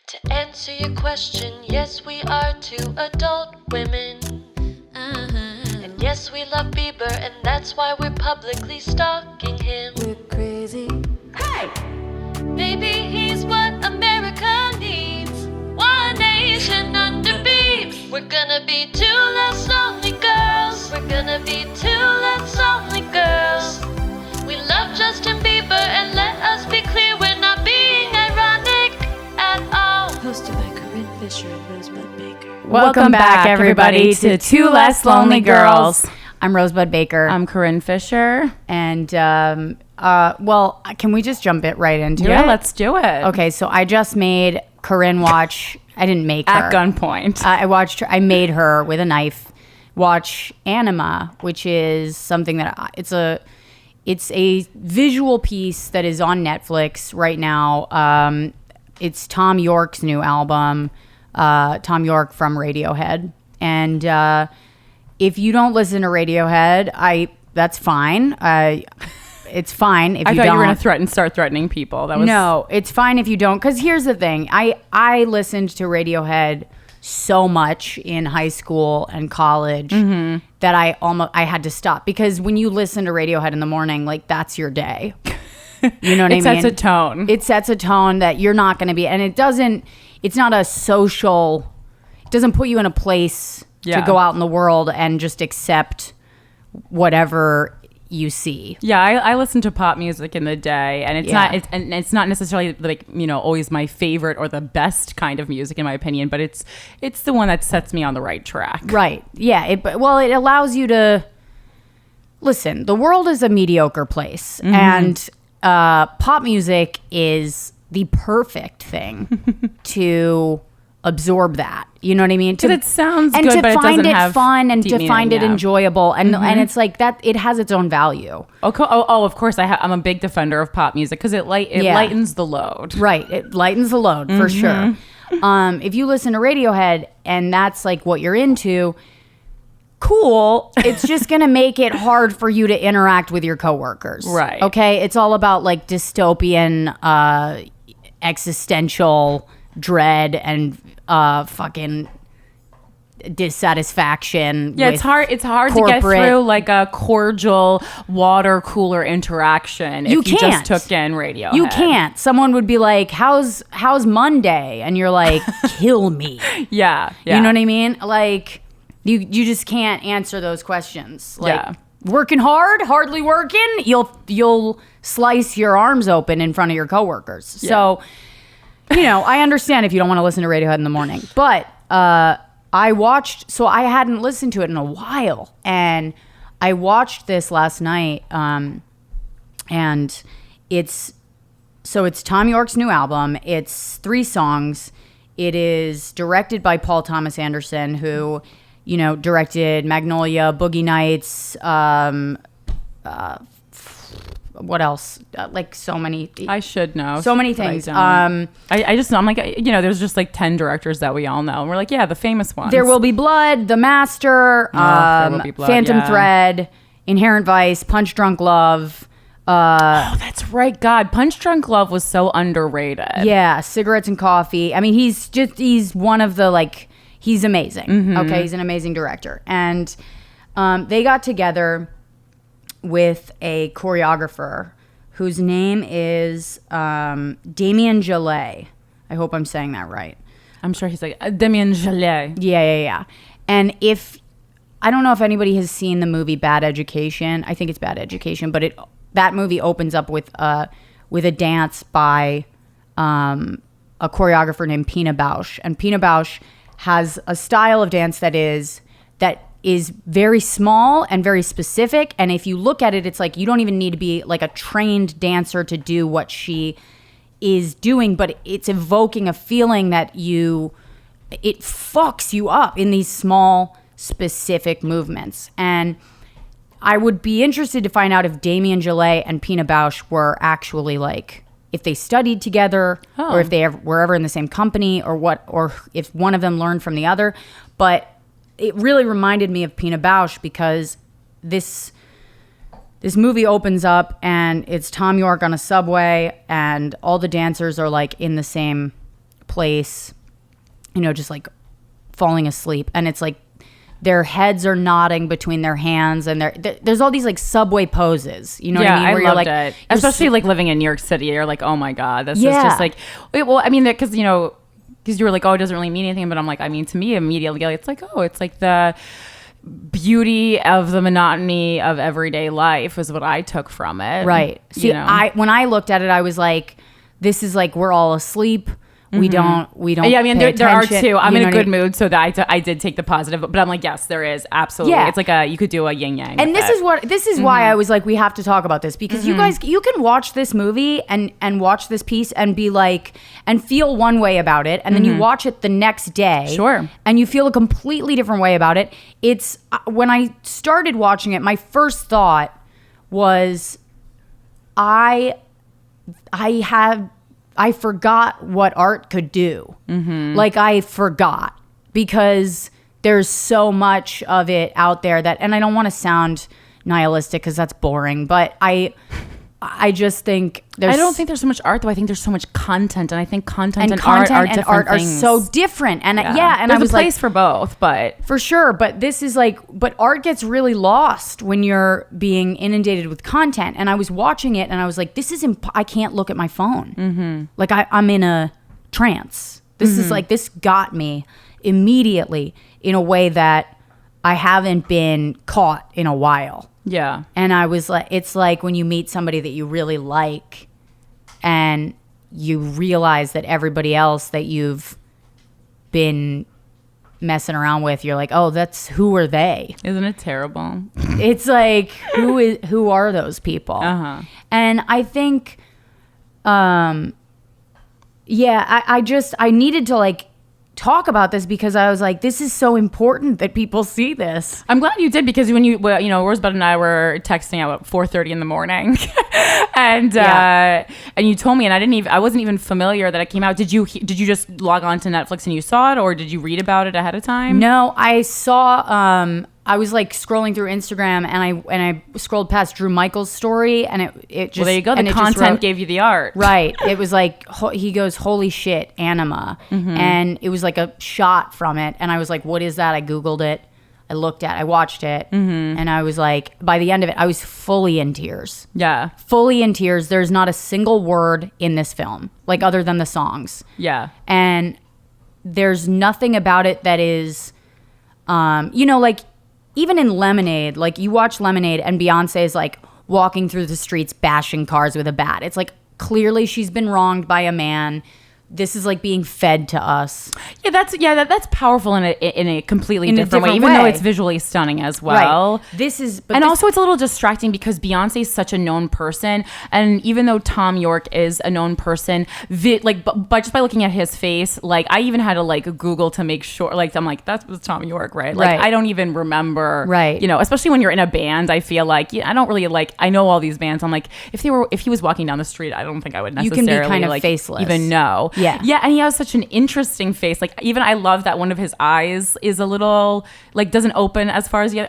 To answer your question, yes, we are two adult women. And yes, we love Bieber, and that's why we're publicly stalking him. We're crazy. Hey! Maybe he's what America needs. One nation under beeps. We're gonna be two less lonely girls. We're gonna be two less lonely girls. We love Justin Bieber, and let us be clear, we're not being ironic at all. Hosted by Corinne Fisher and Rosebud Baker. Welcome back, everybody, to Two Less Lonely Girls. I'm Rosebud Baker. I'm Corinne Fisher. And, well, can we just jump it right into it? Yeah, let's do it. Okay, so I just made Corinne watch, I didn't make her. At gunpoint. I made her with a knife watch Anima, which is something that, it's a visual piece that is on Netflix right now. It's Thom Yorke's new album, Thom Yorke from Radiohead. And if you don't listen to Radiohead, that's fine. It's fine if you don't. I thought you were going to start threatening people. No, it's fine if you don't. Because here's the thing. I listened to Radiohead so much in high school and college that I had to stop. Because when you listen to Radiohead in the morning, like, that's your day. You know what I mean? It sets a tone. It sets a tone that you're not going to be. And it's not a social, it doesn't put you in a place to go out in the world and just accept whatever you see. Yeah, I listen to pop music in the day, and it's not necessarily, like, you know, always my favorite or the best kind of music in my opinion, but it's the one that sets me on the right track. Right. Yeah. It allows you to listen. The world is a mediocre place, and pop music is the perfect thing to absorb that. You know what I mean? Because it sounds good, and but to find it doesn't it have fun and to find it meaning, enjoyable, and it's like that. It has its own value. Of course, I'm a big defender of pop music because it lightens the load. Right, it lightens the load for sure. If you listen to Radiohead and that's like what you're into, cool. It's just gonna make it hard for you to interact with your coworkers. Right. Okay. It's all about like dystopian, existential dread and fucking dissatisfaction. Yeah, it's hard to get through like a cordial water cooler interaction if you just took in Radiohead. You can't. Someone would be like, how's Monday? And you're like, kill me. Yeah. You know what I mean? Like, you just can't answer those questions. Like, working hard, hardly working, you'll slice your arms open in front of your coworkers. Yeah. So, you know, I understand if you don't want to listen to Radiohead in the morning, but I hadn't listened to it in a while, and I watched this last night, and it's Thom Yorke's new album. It's 3 songs. It is directed by Paul Thomas Anderson, who, you know, directed Magnolia, Boogie Nights, what else? Like so many. I should know. So many things. I just know. I'm like, you know, there's just like 10 directors that we all know. And we're like, yeah, the famous ones. There Will Be Blood, The Master, Phantom Thread, Inherent Vice, Punch Drunk Love. Oh, that's right. God, Punch Drunk Love was so underrated. Yeah, Cigarettes and Coffee. I mean, he's one of the, like, he's amazing. Okay, he's an amazing director. And they got together with a choreographer whose name is Damien Gillet. I hope I'm saying that right. I'm sure he's like Damien Gillet. Yeah. And I don't know if anybody has seen the movie Bad Education. I think it's Bad Education, but that movie opens up with a dance by a choreographer named Pina Bausch. And Pina Bausch has a style of dance that is very small and very specific. And if you look at it, it's like you don't even need to be like a trained dancer to do what she is doing, but it's evoking a feeling that it fucks you up in these small, specific movements. And I would be interested to find out if Damien Gillet and Pina Bausch were actually like, if they studied together or if they were ever in the same company or if one of them learned from the other. But it really reminded me of Pina Bausch because this movie opens up and it's Thom Yorke on a subway and all the dancers are like in the same place, you know, just like falling asleep, and it's like their heads are nodding between their hands, and there's all these like subway poses, you know what I mean? I Where loved you're like, it. Especially like living in New York City, you're like, oh my God, this is Yeah. just like, well, I mean, because, you know, because you were like, oh, it doesn't really mean anything. But I'm like, I mean, to me, immediately, it's like, oh, it's like the beauty of the monotony of everyday life is what I took from it. right. See, You know? when I looked at it, I was like, this is like, we're all asleep. We don't. Yeah, I mean, pay there are attention, two. I'm you in know a what I good mean? mood, so that I did take the positive. But I'm like, yes, there is absolutely. Yeah. It's like you could do a yin yang. And this is why I was like, we have to talk about this, because you guys, you can watch this movie and watch this piece and be like, and feel one way about it, and then you watch it the next day, Sure, and you feel a completely different way about it. It's when I started watching it, my first thought was, I forgot what art could do. Like, I forgot, because there's so much of it out there that, and I don't want to sound nihilistic because that's boring, but I just think I don't think there's so much art, though. I think there's so much content, and I think content and art are so different. And and there's I was a place like, for both, but for sure. But this is like, but art gets really lost when you're being inundated with content. And I was watching it, and I was like, this is I can't look at my phone. Like I'm in a trance. This is like, this got me immediately in a way that I haven't been caught in a while. yeah. And I was like, it's like when you meet somebody that you really like, and you realize that everybody else that you've been messing around with, you're like, oh, who are they? Isn't it terrible? It's like, who are those people? And I think, I needed to like talk about this, because I was like, this is so important that people see this. I'm glad you did, because when Rosebud and I were texting at 4:30 in the morning, and you told me, and I wasn't even familiar that it came out. Did you just log on to Netflix and you saw it, or did you read about it ahead of time? No, I saw. I was like scrolling through Instagram, and I scrolled past Drew Michaels' story, and it just, Well, there you go. and The it just content wrote- gave you the art. Right. It was like, he goes, holy shit, Anima. And it was like a shot from it. And I was like, what is that? I Googled it. I watched it. And I was like, by the end of it, I was fully in tears. Yeah. Fully in tears. There's not a single word in this film, like, other than the songs. Yeah. And there's nothing about it that is, like, even in Lemonade, like, you watch Lemonade and Beyonce is like walking through the streets bashing cars with a bat. It's like, clearly she's been wronged by a man. This is like being fed to us. Yeah, that's powerful in a completely In a different way, different even though way. it's visually stunning as well. Right. Also it's a little distracting because Beyonce is such a known person, and even though Thom Yorke is a known person, but just by looking at his face, like, I even had to like Google to make sure. Like, I'm like, that was Thom Yorke, right? Like, Right. I don't even remember. Right. Especially when you're in a band, I feel like I don't really like. I know all these bands. I'm like, if he was walking down the street, I don't think I would You necessarily can be kind of like faceless. even know. Yeah. Yeah, and he has such an interesting face. Like, even I love that one of his eyes is a little, like, doesn't open as far as yet.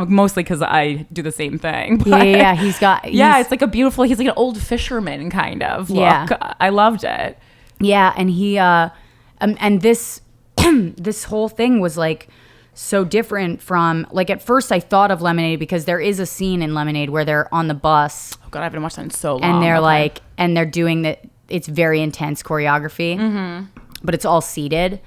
Mostly because I do the same thing. But Yeah, it's like he's like an old fisherman kind of look. Yeah. I loved it. Yeah, and he and this this whole thing was like so different from, like, at first I thought of Lemonade because there is a scene in Lemonade where they're on the bus Oh God, I haven't watched that in so long. and they're Okay. like, and they're doing that. It's very intense choreography, but it's all seated.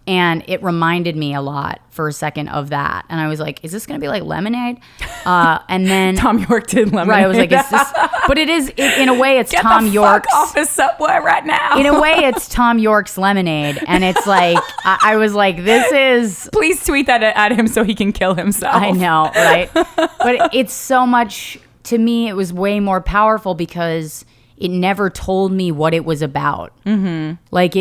And it reminded me a lot for a second of that. And I was like, is this going to be like Lemonade? And then Thom Yorke did Lemonade. right, I was like, is this? But in a way, it's Get Thom the Yorke's. fuck off the subway right now. In a way, it's Thom Yorke's Lemonade. And it's like, I was like, this is. Please tweet that at him so he can kill himself. I know, right? But it's so much, to me, it was way more powerful because it never told me what it was about. Like,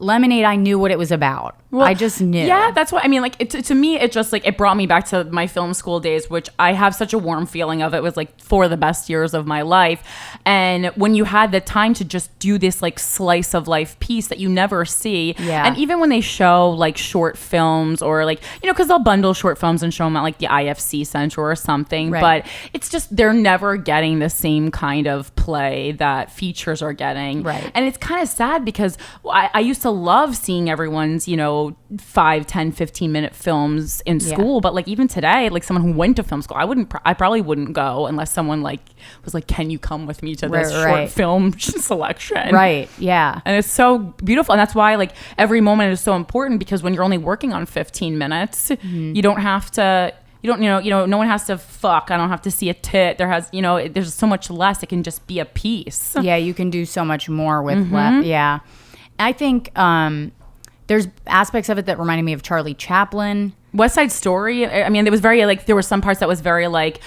Lemonade, I knew what it was about. Well, I just knew. Yeah, that's what I mean. Like to me, it just like it brought me back to my film school days, which I have such a warm feeling of. It was like 4 of the best years of my life. And when you had the time to just do this like slice of life piece that you never see. Yeah. And even when they show like short films or like, because they'll bundle short films and show them at like the IFC Center or something. Right. But it's just they're never getting the same kind of play that features are getting. Right. And it's kind of sad because I used to love seeing everyone's, 5, 10, 15-minute films in school. But like even today, like someone who went to film school, I probably wouldn't go unless someone like was like, can you come with me to this short film selection? Right. Yeah. And it's so beautiful. And that's why like every moment is so important, because when you're only working on 15 minutes, you don't have to, no one has to fuck. I don't have to see a tit. There's so much less. It can just be a piece. Yeah, you can do so much more with less. Yeah. I think there's aspects of it that reminded me of Charlie Chaplin. West Side Story. I mean, it was very like there were some parts that was very like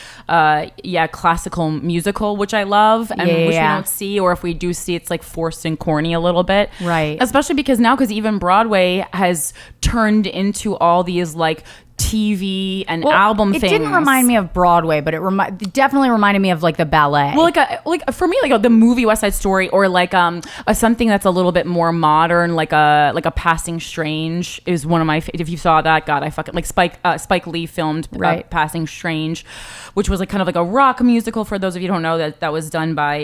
classical musical, which I love and which we don't see, or if we do see, it's like forced and corny a little bit. Right. Especially because even Broadway has turned into all these like TV and album things. It didn't remind me of Broadway, but it definitely reminded me of like the ballet. Well, like for me, like the movie West Side Story, or like something that's a little bit more modern, like a Passing Strange is one of my. If you saw that, God, I fucking like Spike Lee filmed Passing Strange, which was like kind of like a rock musical. For those of you who don't know, that was done by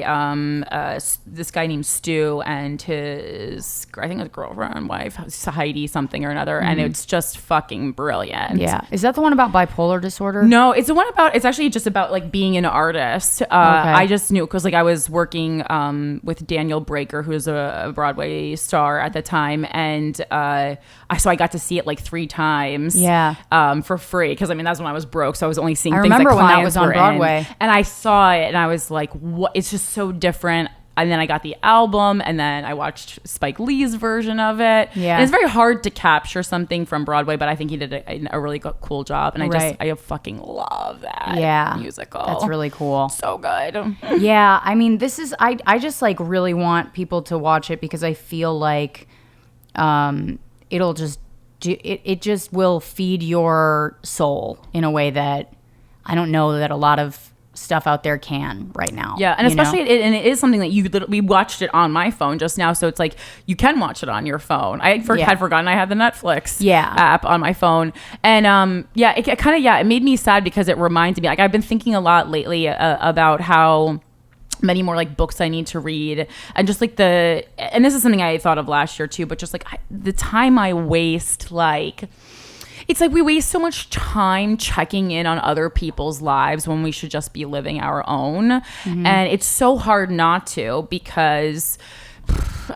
this guy named Stu and his, I think his girlfriend, wife, Heidi something or another, and it's just fucking brilliant. Yeah. Is that the one about bipolar disorder? No, it's the one about, it's actually just about like being an artist. I just knew because like I was working with Daniel Breaker, who's a Broadway star at the time. And so I got to see it like 3 times for free. Because I mean, that's when I was broke. So I was only seeing things that clients when that was on Broadway. And I saw it and I was like, what? It's just so different. And then I got the album, and then I watched Spike Lee's version of it. Yeah, and it's very hard to capture something from Broadway, but I think he did a really cool job. And I fucking love that musical. That's really cool. So good. Yeah, I mean, this is I just like really want people to watch it because I feel like it'll just it just will feed your soul in a way that I don't know that a lot of stuff out there can right now. Yeah, and especially it is something that we watched it on my phone just now, so it's like you can watch it on your phone. I had forgotten I had the Netflix app on my phone, and it made me sad because it reminded me, like, I've been thinking a lot lately about how many more like books I need to read, and just like and this is something I thought of last year too, but just like the time I waste, like it's like we waste so much time checking in on other people's lives when we should just be living our own. And it's so hard not to, because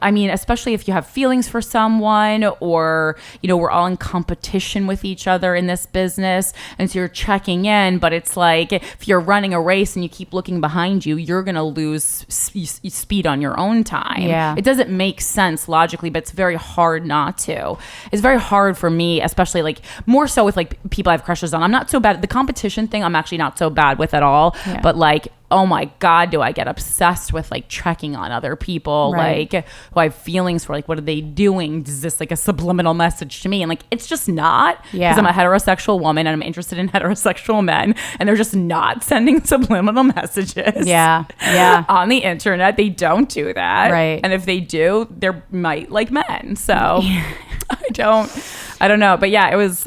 I mean, especially if you have feelings for someone, or, we're all in competition with each other in this business. And so you're checking in, but it's like, if you're running a race and you keep looking behind you, you're going to lose speed on your own time. Yeah. It doesn't make sense logically, but it's very hard not to. It's very hard for me, especially like more so with like people I have crushes on. I'm not so bad. The competition thing, I'm actually not so bad with at all. Yeah. But like, oh my God, do I get obsessed with like checking on other people, like who I have feelings for, like, what are they doing? Is this like a subliminal message to me? And like, it's just not, because I'm a heterosexual woman and I'm interested in heterosexual men, and they're just not sending subliminal messages on the internet. They don't do that. Right. And if they do, they're might like men. So I don't know. But yeah, it was,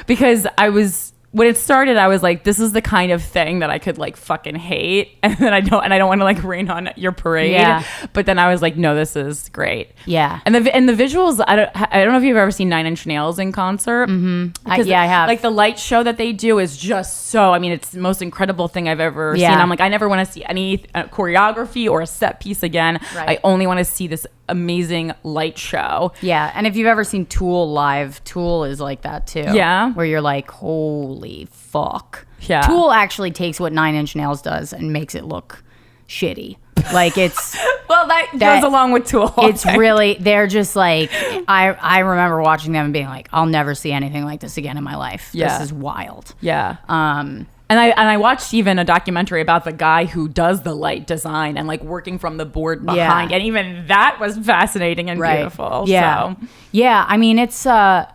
because I was, when it started, I was like, this is the kind of thing that I could like fucking hate, and then I don't want to like rain on your parade. Yeah. But then I was like, no, this is great. Yeah. And the visuals, I don't know if you've ever seen 9 Inch Nails in concert. Mm-hmm. I have. Like the light show that they do is just so, I mean, it's the most incredible thing I've ever seen. I'm like, I never want to see any choreography or a set piece again. Right. I only want to see this amazing light show. Yeah. And if you've ever seen Tool live, Tool is like that too. Yeah. Where you're like, holy fuck. Yeah. Tool actually takes what 9 Inch Nails does and makes it look shitty. Like it's well, that goes along with Tool. It's really, they're just like, I remember watching them and being like, I'll never see anything like this again in my life. Yeah. This is wild. Yeah. And I watched even a documentary about the guy who does the light design and like working from the board behind, and even that was fascinating and beautiful. Yeah, So. yeah. I mean, it's I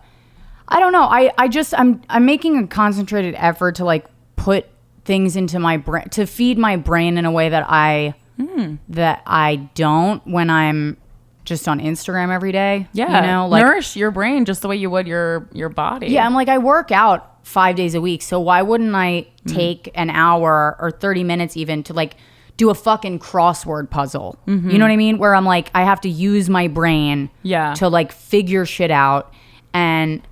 don't know. I'm making a concentrated effort to like put things into my brain, to feed my brain in a way that I don't when I'm just on Instagram every day. Yeah, you know, like nourish your brain just the way you would your body. Yeah, I'm like, I work out 5 days a week, so why wouldn't I take an hour or 30 minutes even to like do a fucking crossword puzzle? You know what I mean? Where I'm like, I have to use my brain to like figure shit out and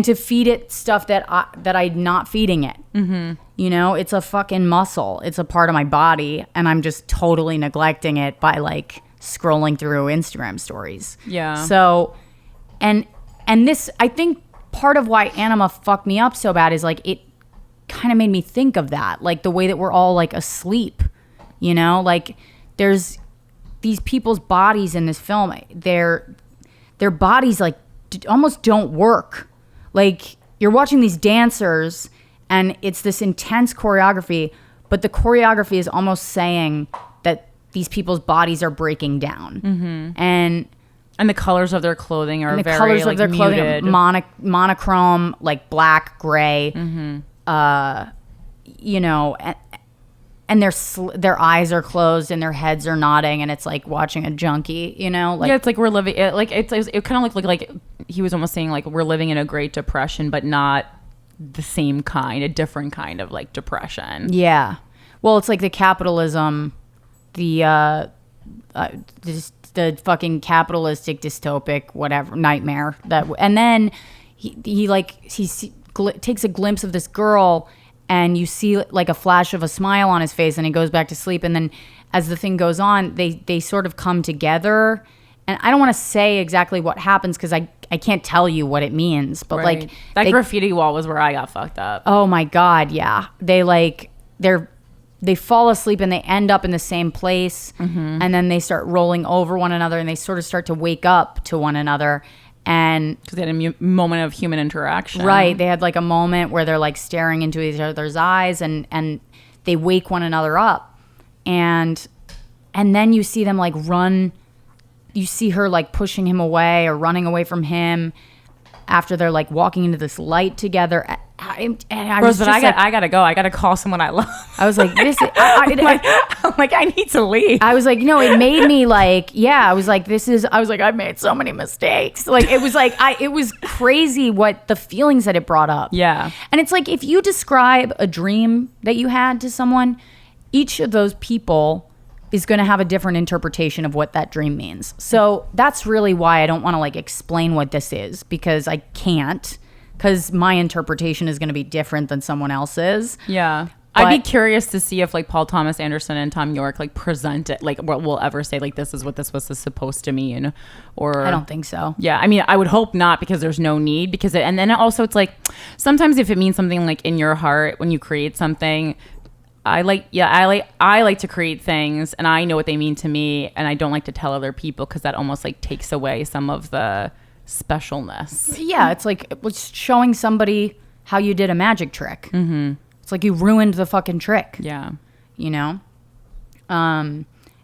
to feed it stuff that I'm not feeding it. You know, it's a fucking muscle. It's a part of my body, and I'm just totally neglecting it by like scrolling through Instagram stories. Yeah. So, and this, I think part of why Anima fucked me up so bad is like it kind of made me think of that, like the way that we're all like asleep, you know, like there's these people's bodies in this film, their bodies like almost don't work. Like you're watching these dancers and it's this intense choreography, but the choreography is almost saying that these people's bodies are breaking down. And the colors of their clothing are the very colors like of their muted. clothing, monochrome, like black, gray, you know, and their eyes are closed and their heads are nodding, and it's like watching a junkie, you know, like it's like we're living it, like it kind of like he was almost saying like we're living in a Great Depression, but not the same kind, a different kind of like depression. Yeah, well, it's like the capitalism, the fucking capitalistic dystopic whatever nightmare that, and then he takes a glimpse of this girl, and you see like a flash of a smile on his face, and he goes back to sleep, and then as the thing goes on, they sort of come together, and I don't want to say exactly what happens because I can't tell you what it means, but Right. like that graffiti wall was where I got fucked up. Oh my god, yeah, they fall asleep and they end up in the same place, and then they start rolling over one another, and they sort of start to wake up to one another, and Because they had a moment of human interaction. right, they had like a moment where they're like staring into each other's eyes, and they wake one another up, and then you see them like run. You see her like pushing him away or running away from him after they're like walking into this light together. And I was Rose, but just like, I gotta go. I gotta call someone I love. I was like, this. I'm like, I need to leave. I was like, it made me like, yeah. I was like, I've made so many mistakes. Like, it was like, it was crazy what the feelings that it brought up. Yeah. And it's like, if you describe a dream that you had to someone, each of those people is going to have a different interpretation of what that dream means. So that's really why I don't want to like explain what this is, because I can't, because my interpretation is going to be different than someone else's. Yeah. But I'd be curious to see if like Paul Thomas Anderson and Thom Yorke like present it, like what we'll ever say like this is what this was supposed to mean, or I don't think so. Yeah, I mean, I would hope not, because there's no need, because and then also it's like sometimes if it means something like in your heart when you create something, I like to create things and I know what they mean to me, and I don't like to tell other people because that almost like takes away some of the specialness. Yeah, it's like it was showing somebody how you did a magic trick. Mm-hmm. It's like you ruined the fucking trick. Yeah. You know?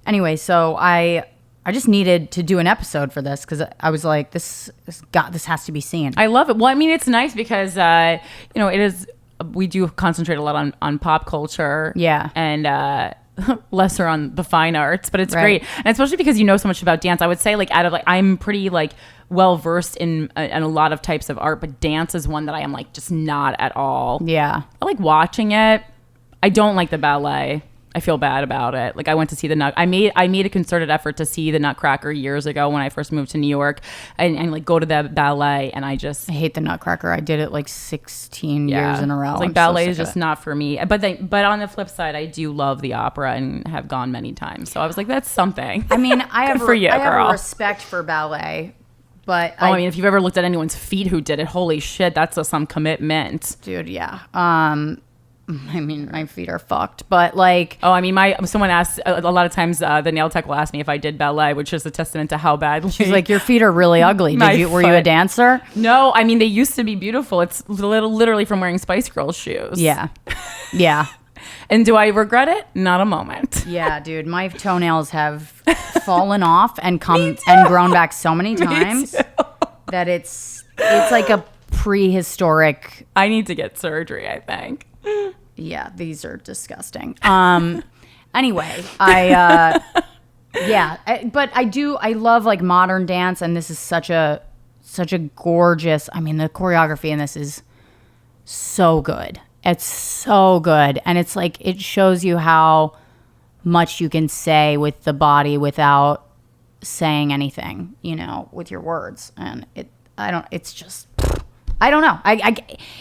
Anyway, so I just needed to do an episode for this because I was like, this has to be seen. I love it. Well, I mean, it's nice because, it is, we do concentrate a lot on pop culture. Yeah. And lesser on the fine arts, but it's Right. great. And especially because you know so much about dance. I would say like I'm pretty like well versed in a lot of types of art, but dance is one that I am like just not at all. Yeah. I like watching it. I don't like the ballet. I feel bad about it. Like I went to see I made a concerted effort to see the Nutcracker years ago when I first moved to New York, and like go to the ballet, and I hate the Nutcracker. I did it like 16 years in a row. It's like I'm ballet so is sick of just it. not for me. But on the flip side, I do love the opera and have gone many times. So I was like, that's something. I mean, I have for you, I have girl. a respect for ballet, but I mean, if you've ever looked at anyone's feet who did it, holy shit, that's some commitment. dude, yeah. I mean, my feet are fucked, but like, Oh, I mean, someone asked a lot of times. The nail tech will ask me if I did ballet, which is a testament to how bad. she's like, your feet are really ugly. Were you a dancer? No, I mean they used to be beautiful. It's literally from wearing Spice Girls shoes. Yeah. Yeah. And do I regret it? Not a moment. Yeah, dude, my toenails have fallen off and and grown back so many times that it's like a prehistoric. I need to get surgery, I think. Yeah, these are disgusting. Anyway, I love like modern dance, and this is such a gorgeous. I mean, the choreography in this is so good. It's so good, and it's like it shows you how much you can say with the body without saying anything, with your words, and it's just. I don't know.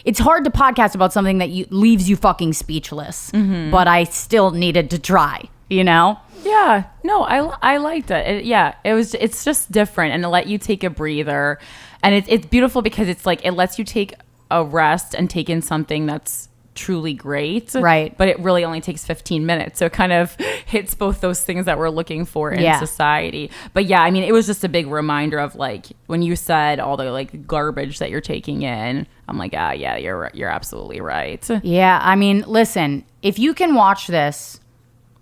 It's hard to podcast about something that leaves you fucking speechless, but I still needed to try, Yeah. No, I liked it. It's just different, and it let you take a breather, and it's beautiful because it's like it lets you take a rest and take in something that's truly great, right? But it really only takes 15 minutes, so it kind of hits both those things that we're looking for in society. But yeah, I mean, it was just a big reminder of like when you said all the like garbage that you're taking in, I'm like, yeah, you're absolutely right. Yeah, I mean, listen, if you can watch this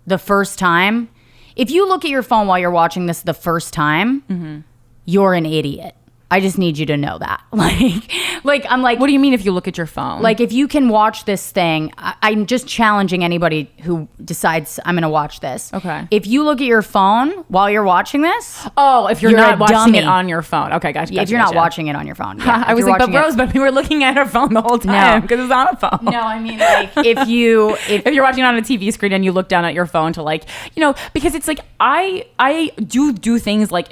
the first time, if you look at your phone while you're watching this the first time, you're an idiot. I just need you to know that. Like I'm like, what do you mean if you look at your phone? Like if you can watch this thing, I'm just challenging anybody who decides I'm going to watch this. Okay. If you look at your phone while you're watching this. Oh, if you're not watching it on your phone. Okay, gotcha. If you're not watching it on your phone. Yeah, I was like, but Rosebud, we were looking at our phone the whole time because it's on a phone. No, I mean like if you're watching it on a TV screen and you look down at your phone to like, because it's like I do things like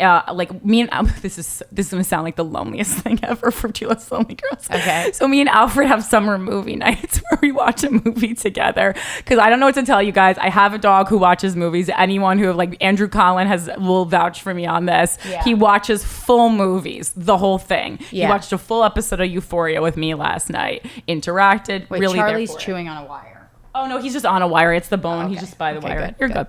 me and this is going to sound like the loneliest thing ever for two less lonely girls. Okay. So me and Alfred have summer movie nights where we watch a movie together because I don't know what to tell you guys. I have a dog who watches movies. Anyone who like Andrew Collin will vouch for me on this. Yeah. He watches full movies, the whole thing. Yeah. He watched a full episode of Euphoria with me last night. Interacted. Wait, really Charlie's chewing on a wire. Oh no, he's just on a wire. It's the bone. Oh, okay. He's just by the wire. Good, You're good.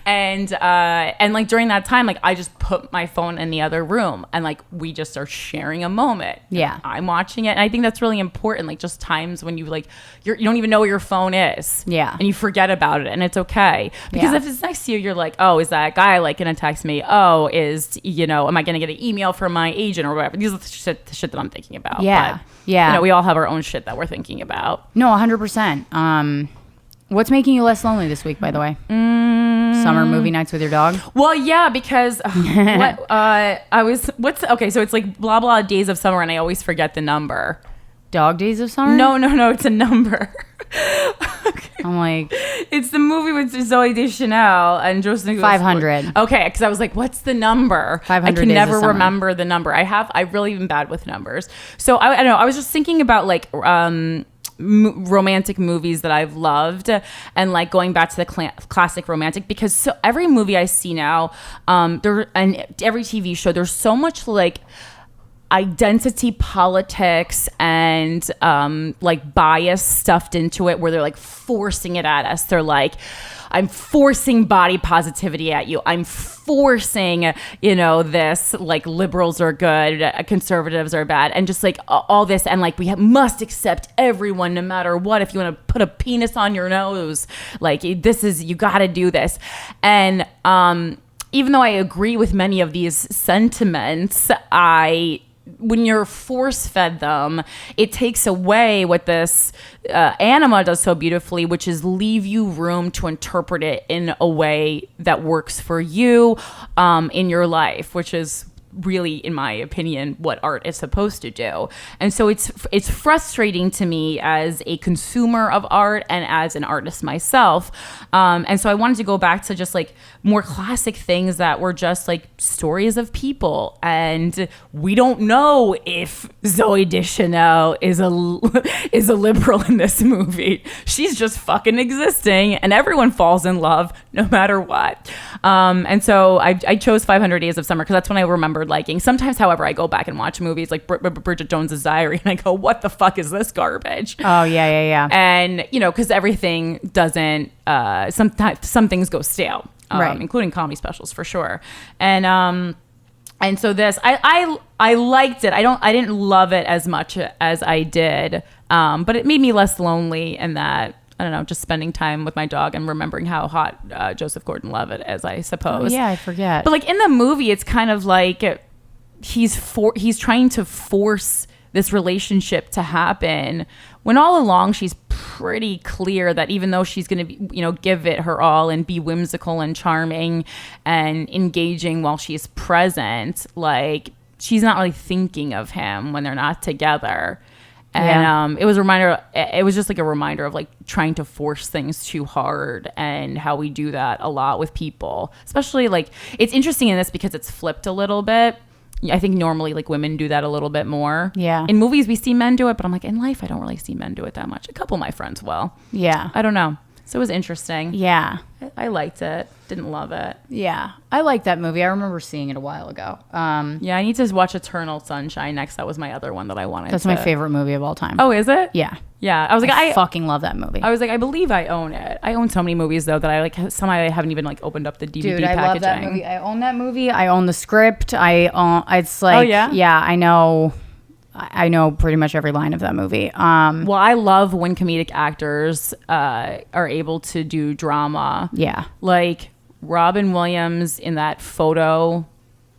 And like during that time, like I just put my phone in the other room and like we just are sharing a moment. Yeah. I'm watching it, and I think that's really important. Like just times when you like you don't even know where your phone is. Yeah. And you forget about it, and it's okay because if it's next to you, you're like, oh, is that guy like gonna text me? Oh, am I gonna get an email from my agent or whatever? These are the shit that I'm thinking about. Yeah. But, yeah. We all have our own shit that we're thinking about. No, 100%. What's making you less lonely this week, by the way? Summer movie nights with your dog? Well, yeah, because so it's like blah, blah days of summer, and I always forget the number. Dog Days of Summer? No, it's a number. Okay. I'm like... It's the movie with Zooey Deschanel and Joseph. 500. Okay, because I was like, what's the number? 500 I can Days never of Summer. remember the number. I've really been bad with numbers. So I don't know. I was just thinking about like... romantic movies that I've loved and like going back to the classic romantic because every movie I see now and every TV show there's so much like identity politics and like bias stuffed into it where they're like forcing it at us. They're like, I'm forcing body positivity at you. I'm forcing, this like liberals are good, conservatives are bad, and just like all this. And like we must accept everyone no matter what. If you want to put a penis on your nose, like you got to do this. And even though I agree with many of these sentiments, when you're force-fed them, it takes away what this ANIMA does so beautifully, which is leave you room to interpret it in a way that works for you in your life, which is really, in my opinion, what art is supposed to do. And so it's frustrating to me as a consumer of art and as an artist myself. And so I wanted to go back to just like more classic things that were just like stories of people. And we don't know if Zooey Deschanel is a liberal in this movie. She's just fucking existing, and everyone falls in love no matter what. And so I chose 500 Days of Summer because that's when I remembered liking. Sometimes, however, I go back and watch movies like Bridget Jones's Diary and I go, what the fuck is this garbage? Oh, yeah. And, because everything doesn't, some things go stale, right, including comedy specials for sure. And so this, I liked it. I didn't love it as much as I did, but it made me less lonely in that, I don't know, just spending time with my dog and remembering how hot Joseph Gordon-Levitt is, I suppose. Oh, yeah, I forget. But like in the movie, it's kind of like he's trying to force this relationship to happen when all along she's pretty clear that even though she's going to be, give it her all and be whimsical and charming and engaging while she's present, like she's not really thinking of him when they're not together. And it was just like a reminder of like trying to force things too hard and how we do that a lot with people, especially like it's interesting in this because it's flipped a little bit. I think normally like women do that a little bit more. Yeah. In movies, we see men do it, but I'm like, in life, I don't really see men do it that much. A couple of my friends will. Yeah. I don't know. So it was interesting. Yeah. I liked it. Didn't love it. Yeah. I liked that movie. I remember seeing it a while ago. Yeah, I need to watch Eternal Sunshine next. That was my other one that I wanted. That's my favorite movie of all time. Oh, is it? Yeah. Yeah. I was like, I fucking love that movie. I was like, I believe I own it. I own so many movies though that I like. Some I haven't even like opened up the DVD Dude, packaging. I love that movie. I own that movie. I own the script. It's like, oh yeah, yeah. I know pretty much every line of that movie. Well, I love when comedic actors are able to do drama. Yeah. Like Robin Williams in that Photo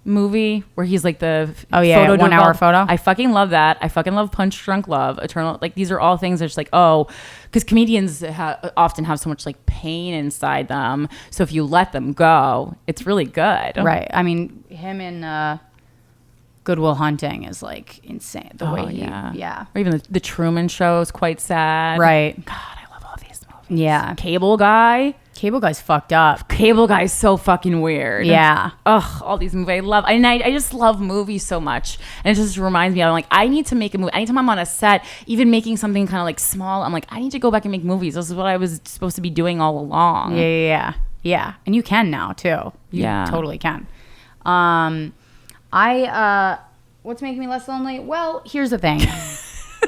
movie where he's like the photo 1 hour photo. I fucking love that. I fucking love Punch Drunk Love, Eternal. Like these are all things that's just like, because comedians often have so much like pain inside them. So if you let them go, it's really good. Right. I mean, him in Good Will Hunting is like insane. The way yeah. Or even the Truman Show is quite sad. Right. God, I love all these movies. Yeah. Cable Guy's fucked up. Cable Guy's so fucking weird. Yeah. Ugh, all these movies I love. I just love movies so much. And it just reminds me, I'm like, I need to make a movie. Anytime I'm on a set, even making something kind of like small, I'm like, I need to go back and make movies. This is what I was supposed to be doing all along. Yeah. And you can now too. You totally can. What's making me less lonely? Well, here's the thing.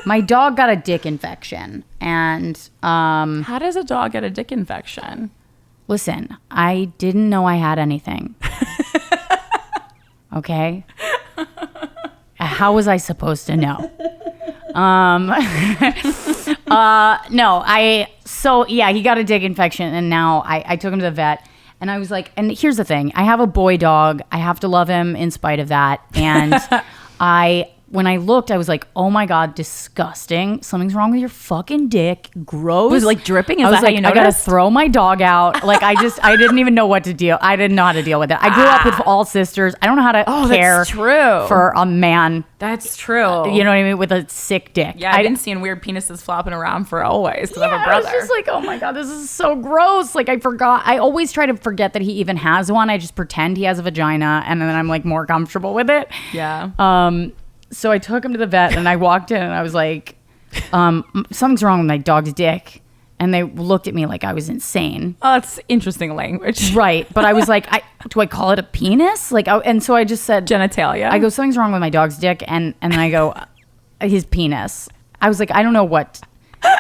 My dog got a dick infection, and how does a dog get a dick infection? Listen, I didn't know I had anything. Okay? How was I supposed to know? He got a dick infection, and now I took him to the vet. And I was like, and here's the thing. I have a boy dog. I have to love him in spite of that. And when I looked, I was like, oh my God, disgusting. Something's wrong with your fucking dick. Gross. Was it like dripping? I was like, I gotta throw my dog out. Like I didn't even know what to deal. I didn't know how to deal with it. I grew up with all sisters. I don't know how to care that's true. for a man. That's true. You know what I mean? With a sick dick. Yeah, I've been seeing weird penises flopping around for always because I have a brother. I was just like, oh my God, this is so gross. Like I forgot. I always try to forget that he even has one. I just pretend he has a vagina and then I'm like more comfortable with it. Yeah. So I took him to the vet and I walked in and I was like, something's wrong with my dog's dick. And they looked at me like I was insane. Oh, that's interesting language. Right. But I was like, do I call it a penis? And so I just said genitalia. I go, something's wrong with my dog's dick. And then I go, his penis. I was like, I don't know what.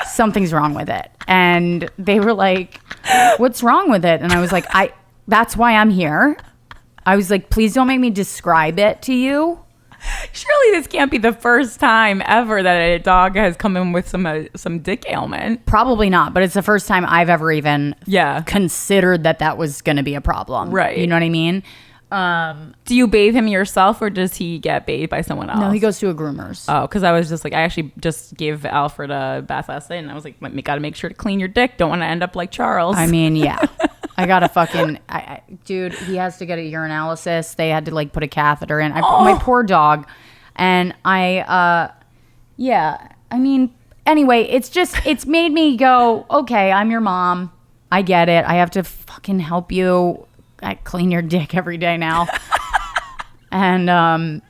Something's wrong with it. And they were like, what's wrong with it? And I was like, that's why I'm here. I was like, please don't make me describe it to you. Surely this can't be the first time ever that a dog has come in with some dick ailment. Probably not, but it's the first time I've ever even considered that was going to be a problem. Right. You know what I mean? Do you bathe him yourself or does he get bathed by someone else? No, he goes to a groomer's. Oh, because I was just like, I actually just gave Alfred a bath last night and I was like, got to make sure to clean your dick. Don't want to end up like Charles. I mean, yeah. I got a fucking dude. He has to get a urinalysis. They had to like put a catheter in. My poor dog, and I mean, anyway, it's made me go, okay, I'm your mom. I get it. I have to fucking help you. I clean your dick every day now, and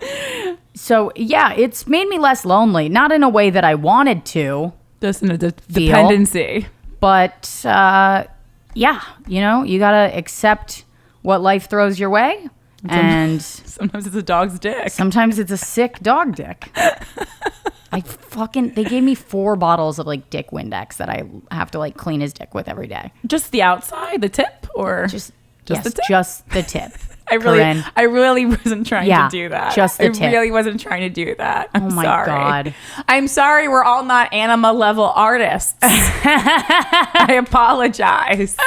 so yeah, it's made me less lonely. Not in a way that I wanted to. Just in a dependency, but. yeah, you know, you gotta accept what life throws your way, and Sometimes it's a dog's dick. sometimes it's a sick dog dick. They gave me 4 bottles of like dick Windex that I have to like clean his dick with every day. Just the outside, the tip, or Yes, the tip? just the tip. I really wasn't trying to do that. just the tip. I really wasn't trying to do that. I'm Oh my sorry. God. I'm sorry. We're all not Anima level artists. I apologize.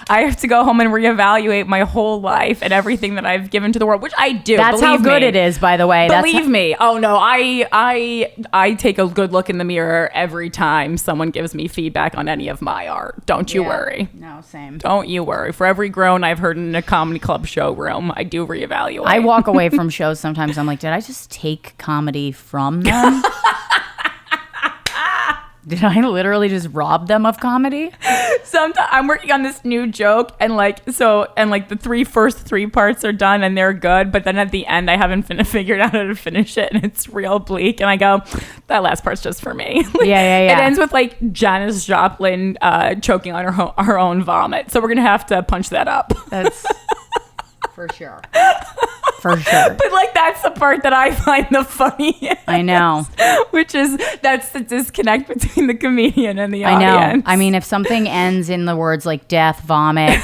I have to go home and reevaluate my whole life and everything that I've given to the world, which I do. That's how believe good me. it is, by the way. Believe me. Oh no, I take a good look in the mirror every time someone gives me feedback on any of my art. Don't you worry. No, same. Don't you worry. For every groan I've heard in a comedy club showroom, I do reevaluate. I walk away from shows sometimes. I'm like, did I just take comedy from them? Did I literally just rob them of comedy? Sometimes I'm working on this new joke, and the first three parts are done and they're good, but then at the end I haven't figured out how to finish it, and it's real bleak. And I go, that last part's just for me. Yeah. It ends with like Janis Joplin choking on her own vomit. So we're gonna have to punch that up. That's for sure. For sure. But like that's the part that I find the funniest. I know. That's the disconnect between the comedian and the I audience. know. I mean, if something ends in the words like death, vomit,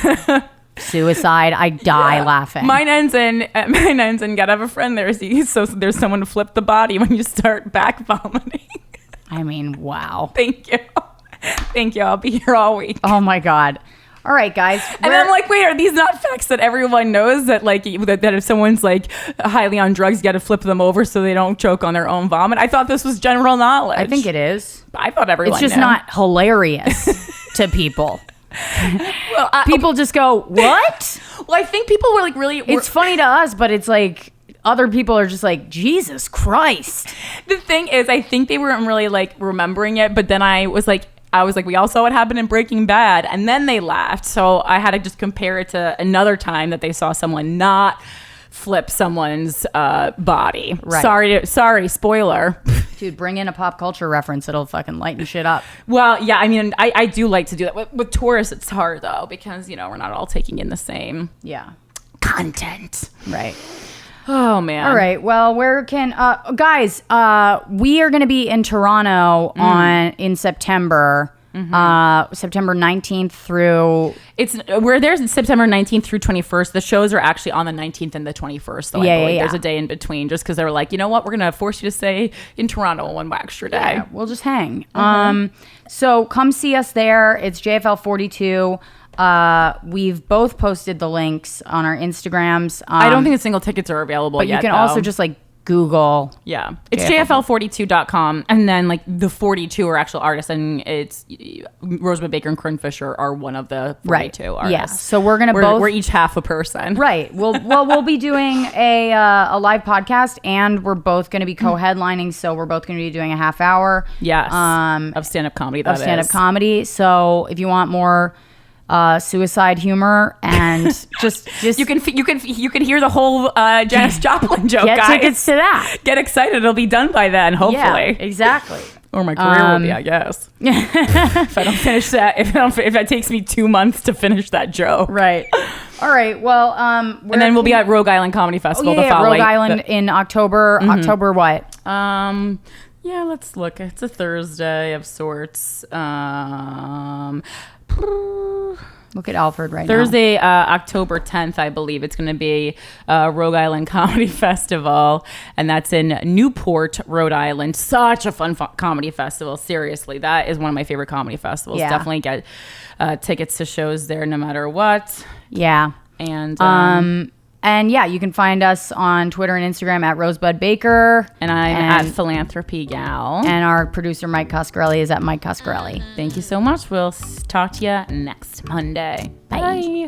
suicide, I die laughing. Mine ends in gotta have a friend there. So there's someone to flip the body when you start back vomiting. I mean, wow. Thank you. I'll be here all week. Oh my God. All right, guys. And I'm like, wait, are these not facts that everyone knows that like that if someone's like highly on drugs, you got to flip them over so they don't choke on their own vomit? I thought this was general knowledge. I think it is. I thought everyone It's just knew. not hilarious to people. Well, People just go, what? Well, I think people were like really. It's funny to us, but it's like other people are just like, Jesus Christ. The thing is, I think they weren't really like remembering it, but then I was like, we all saw what happened in Breaking Bad, and then they laughed. So I had to just compare it to another time that they saw someone not flip someone's body. Right. Sorry, spoiler. Dude, bring in a pop culture reference. It'll fucking lighten shit up. Well, yeah, I mean, I do like to do that. With tourists, it's hard, though, because, we're not all taking in the same content. Right. Oh, man. All right. Well, where can guys? We are going to be in Toronto in September. September 19th through. We're there September 19th through 21st. The shows are actually on the 19th and the 21st. So I believe there's a day in between, just because they were like, you know what, we're gonna force you to stay in Toronto one extra day. Yeah, we'll just hang. So come see us there. It's JFL 42. We've both posted the links on our Instagrams. I don't think the single tickets are available but yet. you can though. also just like Google. Yeah, it's JFL42.com, and then like the 42 are actual artists, and it's Rosebud Baker and CORINNE Fisher are one of the 42 artists. Yeah, so we're each half a person. Right. We'll be doing a live podcast, and we're both going to be co-headlining. So we're both going to be doing a half hour. Yes. Of stand-up comedy. Comedy. So if you want more suicide humor and just you can hear the whole Janis Joplin joke. Get guys. tickets to that. Get excited! It'll be done by then, hopefully. Yeah, exactly. Or my career will be, I guess. If I don't finish that, if that takes me 2 months to finish that joke. Right. All right. Well, and then we'll be at Rogue Island Comedy Festival. Rogue Island in October. October what? Yeah, let's look. It's a Thursday of sorts. Look at Alfred right Thursday, October 10th, I believe. It's going to be Rogue Island Comedy Festival, and that's in Newport, Rhode Island. Such a fun comedy festival. Seriously, that is one of my favorite comedy festivals. Yeah. Definitely get tickets to shows there no matter what. Yeah. And yeah, you can find us on Twitter and Instagram at Rosebud Baker. And I'm at Philanthropy Gal. And our producer, Mike Coscarelli, is at Mike Coscarelli. Thank you so much. We'll talk to you next Monday. Bye.